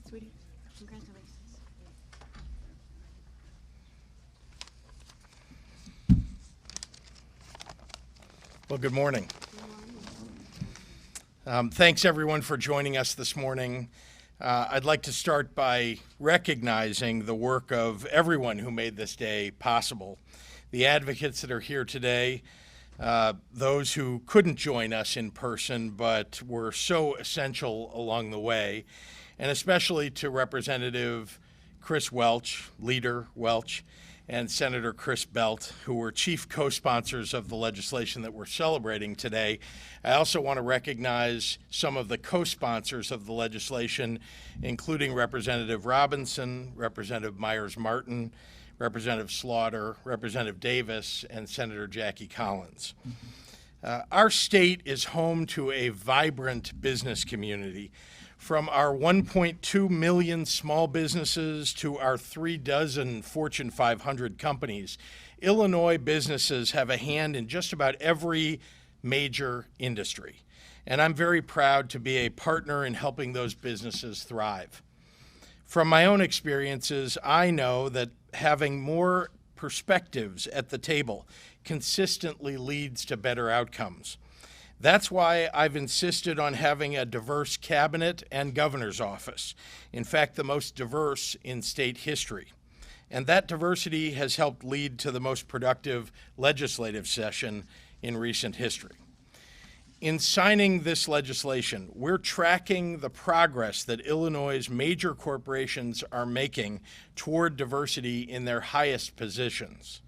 Sweetie, congratulations. Well, good morning. Thanks, everyone, for joining us this morning. I'd like to start by recognizing the work of everyone who made this day possible. The advocates that are here today, those who couldn't join us in person but were so essential along the way, and especially to Representative Chris Welch, Leader Welch, and Senator Chris Belt, who were chief co-sponsors of the legislation that we're celebrating today. I also want to recognize some of the co-sponsors of the legislation, including Representative Robinson, Representative Myers-Martin, Representative Slaughter, Representative Davis, and Senator Jackie Collins. Our state is home to a vibrant business community. From our 1.2 million small businesses to our 36 Fortune 500 companies, Illinois businesses have a hand in just about every major industry. And I'm very proud to be a partner in helping those businesses thrive. From my own experiences, I know that having more perspectives at the table consistently leads to better outcomes. That's why I've insisted on having a diverse cabinet and governor's office, in fact, the most diverse in state history. And that diversity has helped lead to the most productive legislative session in recent history. In signing this legislation, we're tracking the progress that Illinois' major corporations are making toward diversity in their highest positions.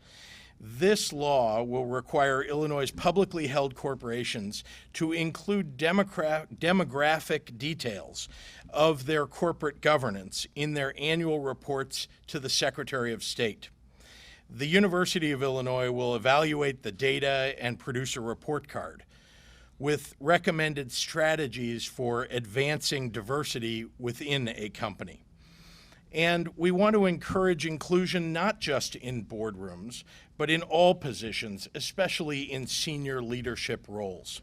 This law will require Illinois' publicly held corporations to include demographic details of their corporate governance in their annual reports to the Secretary of State. The University of Illinois will evaluate the data and produce a report card with recommended strategies for advancing diversity within a company. And we want to encourage inclusion not just in boardrooms, but in all positions, especially in senior leadership roles.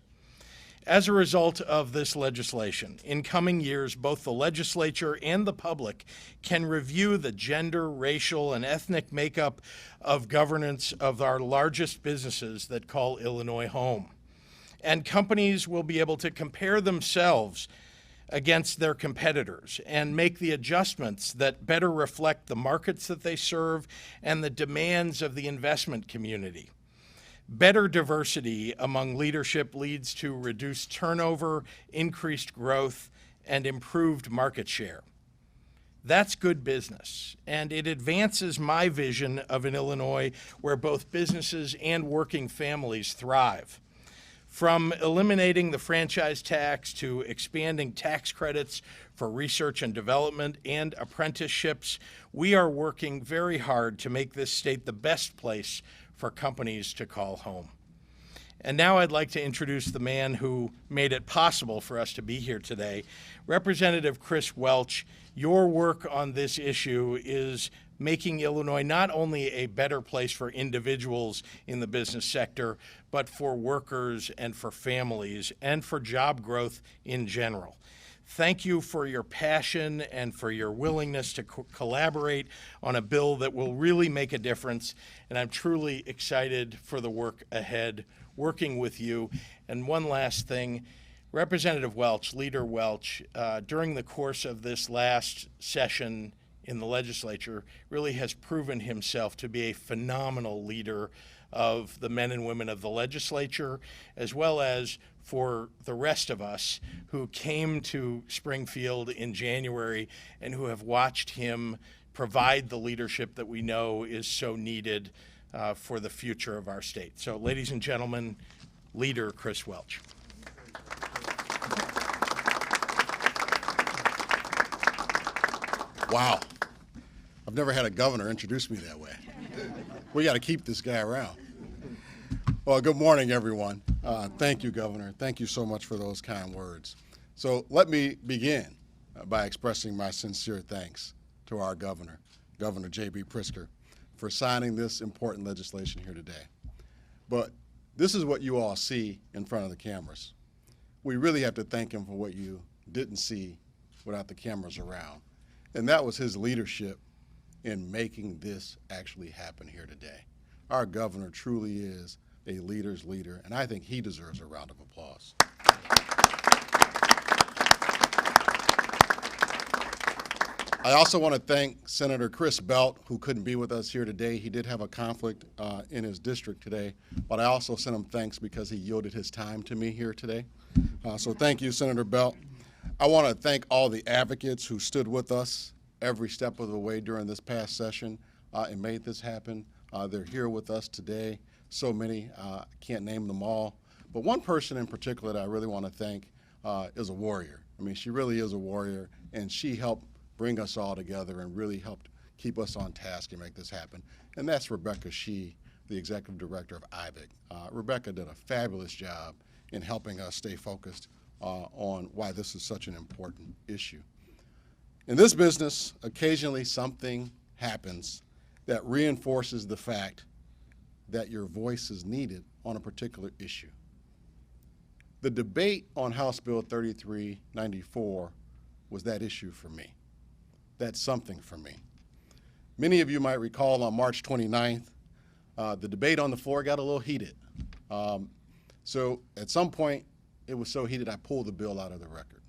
As a result of this legislation, in coming years, both the legislature and the public can review the gender, racial, and ethnic makeup of governance of our largest businesses that call Illinois home. And companies will be able to compare themselves against their competitors and make the adjustments that better reflect the markets that they serve and the demands of the investment community. Better diversity among leadership leads to reduced turnover, increased growth, and improved market share. That's good business, and it advances my vision of an Illinois where both businesses and working families thrive. From eliminating the franchise tax to expanding tax credits for research and development and apprenticeships, we are working very hard to make this state the best place for companies to call home. And now I'd like to introduce the man who made it possible for us to be here today, Representative Chris Welch. Your work on this issue is making Illinois not only a better place for individuals in the business sector, but for workers and for families and for job growth in general. Thank you for your passion and for your willingness to collaborate on a bill that will really make a difference. And I'm truly excited for the work ahead, working with you. And one last thing, Representative Welch, Leader Welch, during the course of this last session in the legislature, really has proven himself to be a phenomenal leader of the men and women of the legislature, as well as for the rest of us who came to Springfield in January and who have watched him provide the leadership that we know is so needed for the future of our state. So, ladies and gentlemen, Leader Chris Welch. Wow. I've never had a governor introduce me that way. We got to keep this guy around. Well, good morning, everyone. Thank you, Governor. Thank you so much for those kind words. So let me begin by expressing my sincere thanks to our governor, Governor JB Pritzker, for signing this important legislation here today. But this is what you all see in front of the cameras. We really have to thank him for what you didn't see without the cameras around. And that was his leadership in making this actually happen here today. Our governor truly is a leader's leader, and I think he deserves a round of applause. I also want to thank Senator Chris Belt, who couldn't be with us here today. He did have a conflict in his district today, but I also sent him thanks because he yielded his time to me here today. So thank you, Senator Belt. I want to thank all the advocates who stood with us every step of the way during this past session and made this happen. They're here with us today. So many, I can't name them all. But one person in particular that I really want to thank is a warrior. I mean, she really is a warrior, and she helped bring us all together and really helped keep us on task and make this happen. And that's Rebecca Shee, the executive director of IBIC. Rebecca did a fabulous job in helping us stay focused on why this is such an important issue. In this business, occasionally something happens that reinforces the fact that your voice is needed on a particular issue. The debate on House Bill 3394 was that issue for me. That's something for me. Many of you might recall on March 29th, the debate on the floor got a little heated. So at some point, it was so heated I pulled the bill out of the record.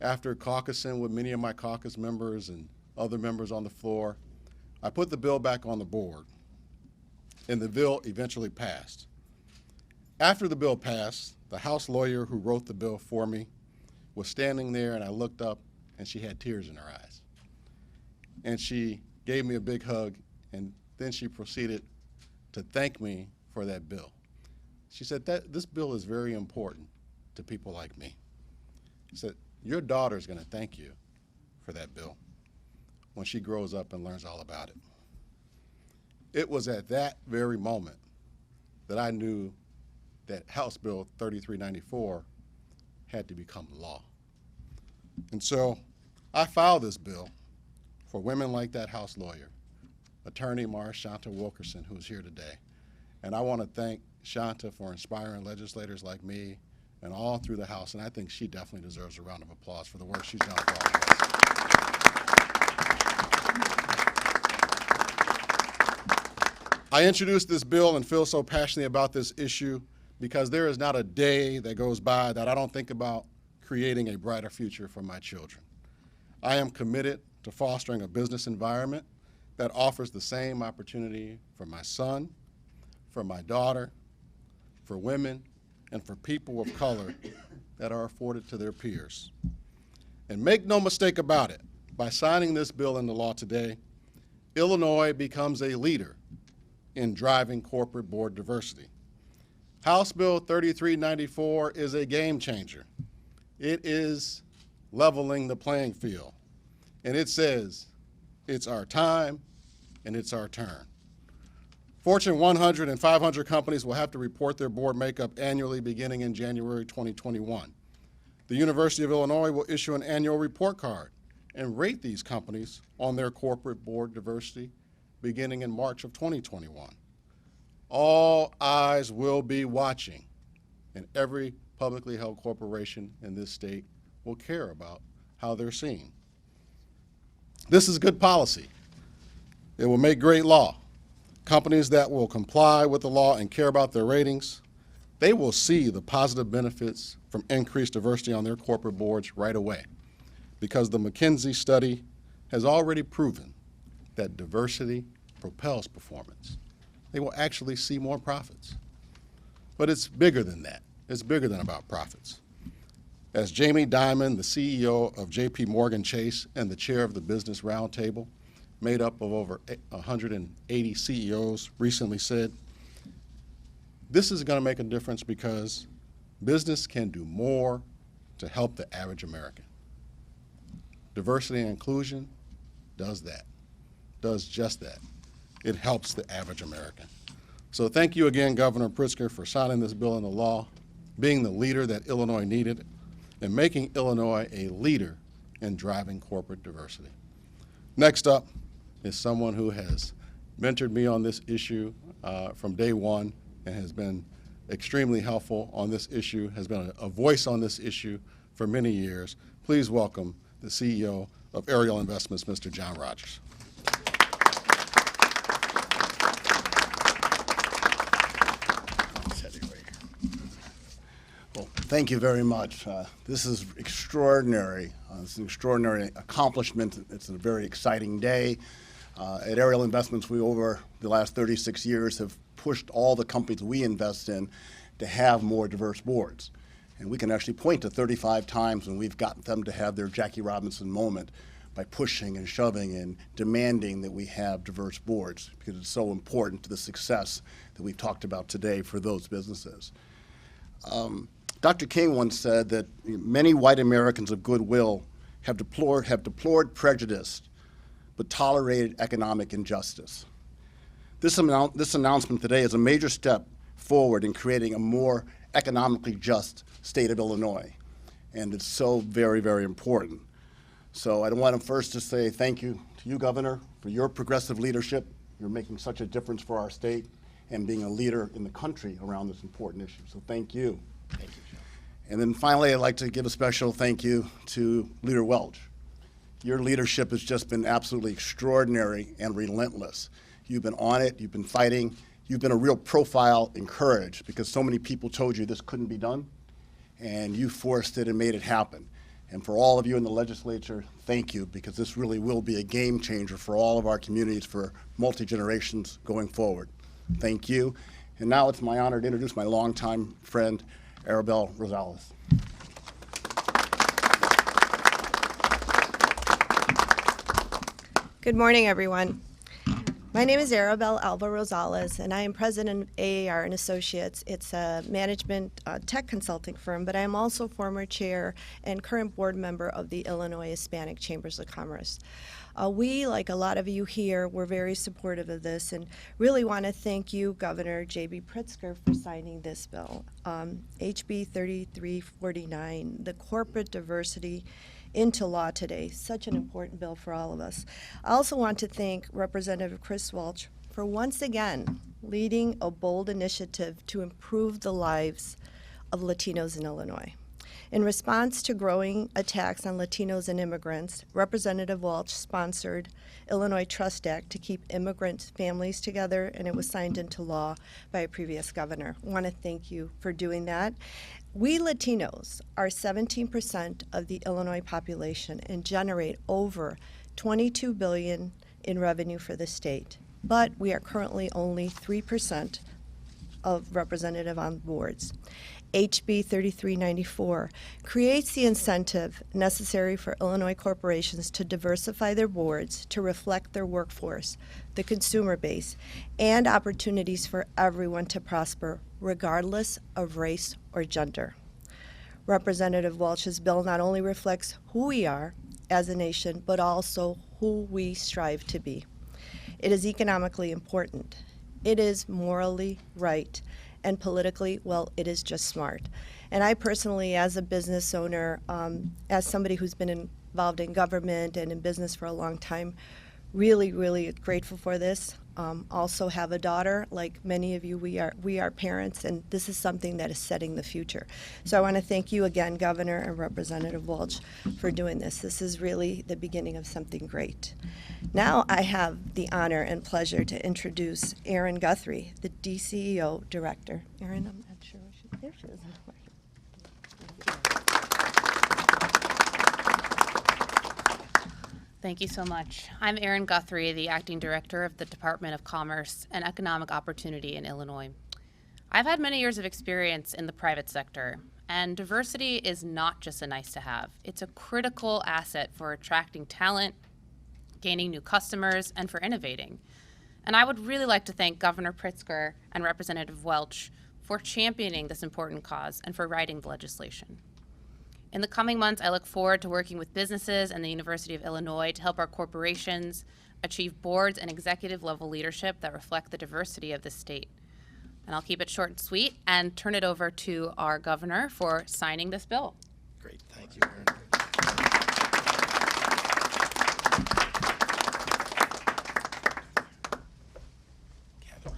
After caucusing with many of my caucus members and other members on the floor, I put the bill back on the board, and the bill eventually passed. After the bill passed, the House lawyer who wrote the bill for me was standing there, and I looked up, and she had tears in her eyes. And she gave me a big hug, and then she proceeded to thank me for that bill. She said, this bill is very important to people like me. She said, your daughter's gonna thank you for that bill when she grows up and learns all about it. It was at that very moment that I knew that House Bill 3394 had to become law. And so I filed this bill for women like that House lawyer, Attorney Shanta Wilkerson, who's here today. And I want to thank Shanta for inspiring legislators like me and all through the House, and I think she definitely deserves a round of applause for the work she's done for all of us. I introduced this bill and feel so passionately about this issue because there is not a day that goes by that I don't think about creating a brighter future for my children. I am committed to fostering a business environment that offers the same opportunity for my son, for my daughter, for women, and for people of color that are afforded to their peers. And make no mistake about it, by signing this bill into law today, Illinois becomes a leader in driving corporate board diversity. House Bill 3394 is a game changer. It is leveling the playing field. And it says, it's our time and it's our turn. Fortune 100 and 500 companies will have to report their board makeup annually beginning in January 2021. The University of Illinois will issue an annual report card and rate these companies on their corporate board diversity beginning in March of 2021. All eyes will be watching, and every publicly held corporation in this state will care about how they're seen. This is good policy. It will make great law. Companies that will comply with the law and care about their ratings, they will see the positive benefits from increased diversity on their corporate boards right away, because the McKinsey study has already proven that diversity propels performance. They will actually see more profits. But it's bigger than that. It's bigger than about profits. As Jamie Dimon, the CEO of JP Morgan Chase and the chair of the Business Roundtable, made up of over 180 CEOs, recently said, this is going to make a difference because business can do more to help the average American. Diversity and inclusion does that, does just that. It helps the average American. So thank you again, Governor Pritzker, for signing this bill into law, being the leader that Illinois needed, and making Illinois a leader in driving corporate diversity. Next up is someone who has mentored me on this issue from day one and has been extremely helpful on this issue, has been a voice on this issue for many years. Please welcome the CEO of Ariel Investments, Mr. John Rogers. Well, thank you very much. This is extraordinary. It's an extraordinary accomplishment. It's a very exciting day. At Ariel Investments, we, over the last 36 years, have pushed all the companies we invest in to have more diverse boards. And we can actually point to 35 times when we've gotten them to have their Jackie Robinson moment by pushing and shoving and demanding that we have diverse boards, because it's so important to the success that we've talked about today for those businesses. Dr. King once said that many white Americans of goodwill have deplored prejudice but tolerated economic injustice. This announcement today is a major step forward in creating a more economically just state of Illinois, and it's so very, very important. So I want to first just say thank you to you, Governor, for your progressive leadership. You're making such a difference for our state and being a leader in the country around this important issue. So thank you. Thank you, John. And then finally, I'd like to give a special thank you to Leader Welch. Your leadership has just been absolutely extraordinary and relentless. You've been on it, you've been fighting, you've been a real profile in courage, because so many people told you this couldn't be done, and you forced it and made it happen. And for all of you in the legislature, thank you, because this really will be a game changer for all of our communities for multi-generations going forward. Thank you. And now it's my honor to introduce my longtime friend, Ariel Rosales. Good morning, everyone. My name is Arabelle Alva Rosales, and I am president of AAR and Associates. It's a management tech consulting firm, but I am also former chair and current board member of the Illinois Hispanic Chambers of Commerce. We, like a lot of you here, were very supportive of this and really want to thank you, Governor JB Pritzker, for signing this bill. HB 3349, the corporate diversity into law today. Such an important bill for all of us. I also want to thank Representative Chris Welch for once again leading a bold initiative to improve the lives of Latinos in Illinois. In response to growing attacks on Latinos and immigrants, Representative Welch sponsored Illinois Trust Act to keep immigrant families together, and it was signed into law by a previous governor. I want to thank you for doing that. We Latinos are 17% of the Illinois population and generate over $22 billion in revenue for the state, but we are currently only 3% of representative on boards. HB 3394 creates the incentive necessary for Illinois corporations to diversify their boards to reflect their workforce, the consumer base, and opportunities for everyone to prosper regardless of race or gender. Representative Welch's bill not only reflects who we are as a nation, but also who we strive to be. It is economically important. It is morally right. And politically, well, it is just smart. And I personally, as a business owner, as somebody who's been involved in government and in business for a long time, really, really grateful for this. Also have a daughter, like many of you, we are parents, and this is something that is setting the future. So I want to thank you again, Governor and Representative Welch, for doing this. This is really the beginning of something great. Now I have the honor and pleasure to introduce Erin Guthrie, the DCEO Director. Erin, I'm not sure where she is. There she is. Thank you so much. I'm Erin Guthrie, the Acting Director of the Department of Commerce and Economic Opportunity in Illinois. I've had many years of experience in the private sector, and diversity is not just a nice to have. It's a critical asset for attracting talent, gaining new customers, and for innovating. And I would really like to thank Governor Pritzker and Representative Welch for championing this important cause and for writing the legislation. In the coming months, I look forward to working with businesses and the University of Illinois to help our corporations achieve boards and executive level leadership that reflect the diversity of the state. And I'll keep it short and sweet and turn it over to our governor for signing this bill. Great, thank you, Erin. Gather up.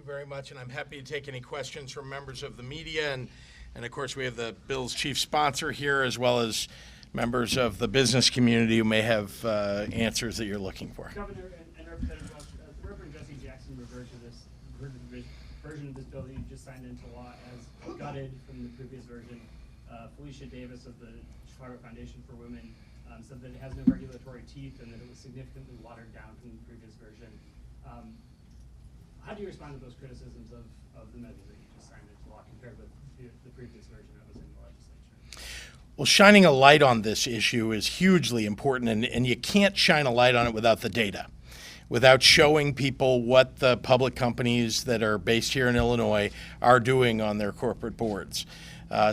very much, and I'm happy to take any questions from members of the media. And of course, we have the bill's chief sponsor here, as well as members of the business community who may have answers that you're looking for. Governor and Representative Welch, the Reverend Jesse Jackson referred to this version of this bill that you just signed into law as gutted from the previous version. Felicia Davis of the Chicago Foundation for Women said that it has no regulatory teeth and that it was significantly watered down from the previous version. How do you respond to those criticisms of the measure that you just signed into law compared with the previous version that was in the legislature? Well, shining a light on this issue is hugely important, and you can't shine a light on it without the data, without showing people what the public companies that are based here in Illinois are doing on their corporate boards.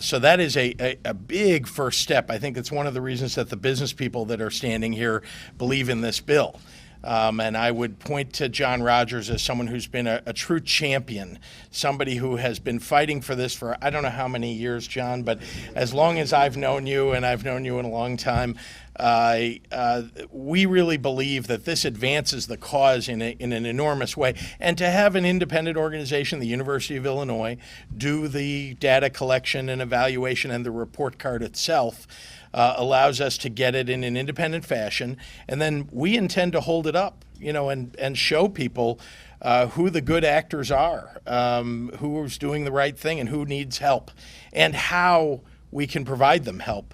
So that is a big first step. I think it's one of the reasons that the business people that are standing here believe in this bill. And I would point to John Rogers as someone who's been a true champion, somebody who has been fighting for this for I don't know how many years, John, but as long as I've known you, and I've known you in a long time, we really believe that this advances the cause in an enormous way. And to have an independent organization, the University of Illinois, do the data collection and evaluation and the report card itself allows us to get it in an independent fashion. And then we intend to hold it up, and show people who the good actors are, who's doing the right thing and who needs help, and how we can provide them help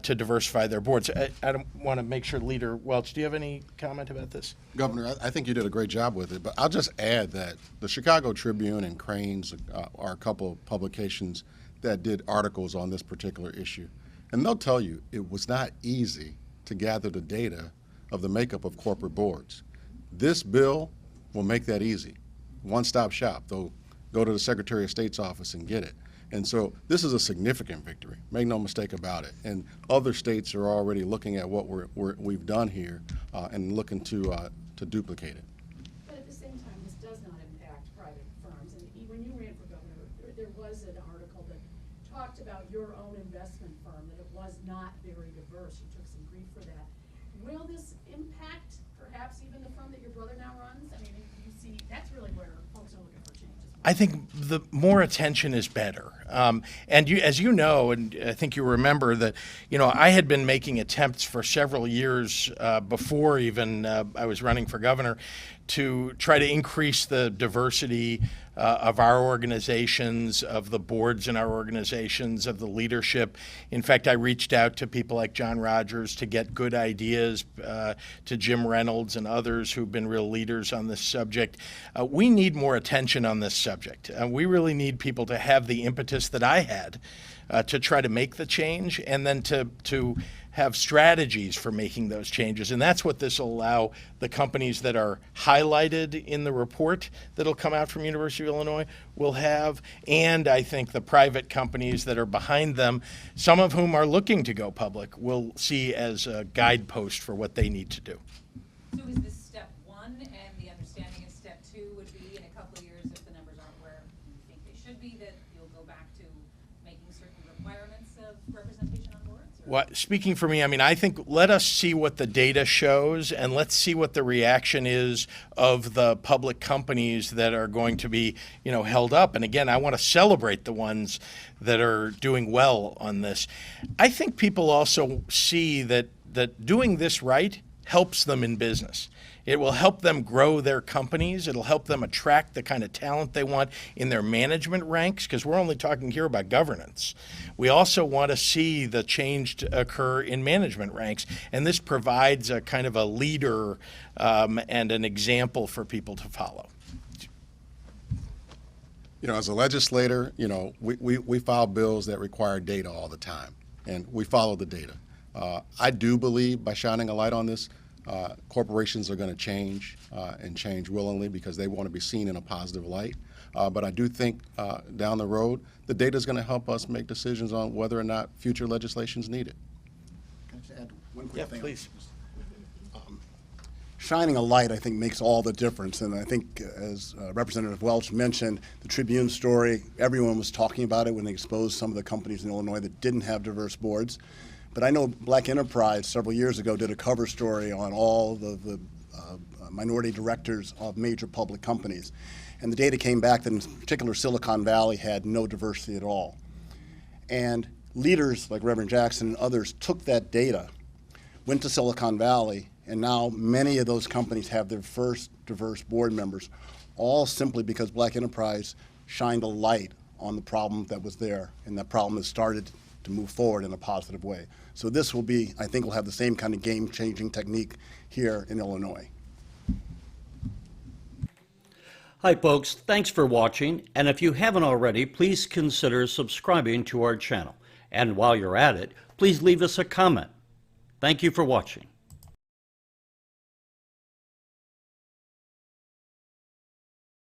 to diversify their boards. I don't want to make sure, Leader Welch, do you have any comment about this? Governor, I think you did a great job with it, but I'll just add that the Chicago Tribune and Cranes are a couple of publications that did articles on this particular issue. And they'll tell you it was not easy to gather the data of the makeup of corporate boards. This bill will make that easy. One-stop shop. They'll go to the Secretary of State's office and get it. And so this is a significant victory. Make no mistake about it. And other states are already looking at what we've done here and looking to duplicate it. But at the same time, this does not impact private firms. And when you ran for governor, there was an article that talked about your own investment firm, that it was not very diverse. You took some grief for that. Will this impact perhaps even the firm that your brother now runs? I mean, you see, that's really where folks are looking for changes. I think the more attention is better. And as you know, and I think you remember that, I had been making attempts for several years before even I was running for governor to try to increase the diversity of our organizations, of the boards in our organizations, of the leadership. In fact, I reached out to people like John Rogers to get good ideas, to Jim Reynolds and others who've been real leaders on this subject. We need more attention on this subject. We really need people to have the impetus that I had to try to make the change, and then to have strategies for making those changes. And that's what this will allow the companies that are highlighted in the report that'll come out from University of Illinois will have, and I think the private companies that are behind them, some of whom are looking to go public, will see as a guidepost for what they need to do. So is this step one, and the understanding of step two would be in a couple of years, if the numbers aren't where you think they should be, that you'll go back to making certain requirements of representation on boards? Well, speaking for me, I think let us see what the data shows, and let's see what the reaction is of the public companies that are going to be, held up. And again, I want to celebrate the ones that are doing well on this. I think people also see that doing this right helps them in business. It will help them grow their companies. It'll help them attract the kind of talent they want in their management ranks, because we're only talking here about governance. We also want to see the change to occur in management ranks, and this provides a kind of a leader and an example for people to follow. As a legislator, we file bills that require data all the time, and we follow the data. I do believe by shining a light on this, corporations are going to change and change willingly because they want to be seen in a positive light. But I do think down the road, the data is going to help us make decisions on whether or not future legislation is needed. Can I just add one quick thing? Please. Shining a light, I think, makes all the difference. And I think, as Representative Welch mentioned, the Tribune story, everyone was talking about it when they exposed some of the companies in Illinois that didn't have diverse boards. But I know Black Enterprise several years ago did a cover story on all the minority directors of major public companies. And the data came back that in particular Silicon Valley had no diversity at all. And leaders like Reverend Jackson and others took that data, went to Silicon Valley, and now many of those companies have their first diverse board members, all simply because Black Enterprise shined a light on the problem that was there, and that problem has started to move forward in a positive way. So this will be, I think, will have the same kind of game-changing technique here in Illinois. Hi folks, thanks for watching, and if you haven't already, please consider subscribing to our channel. And while you're at it, please leave us a comment. Thank you for watching.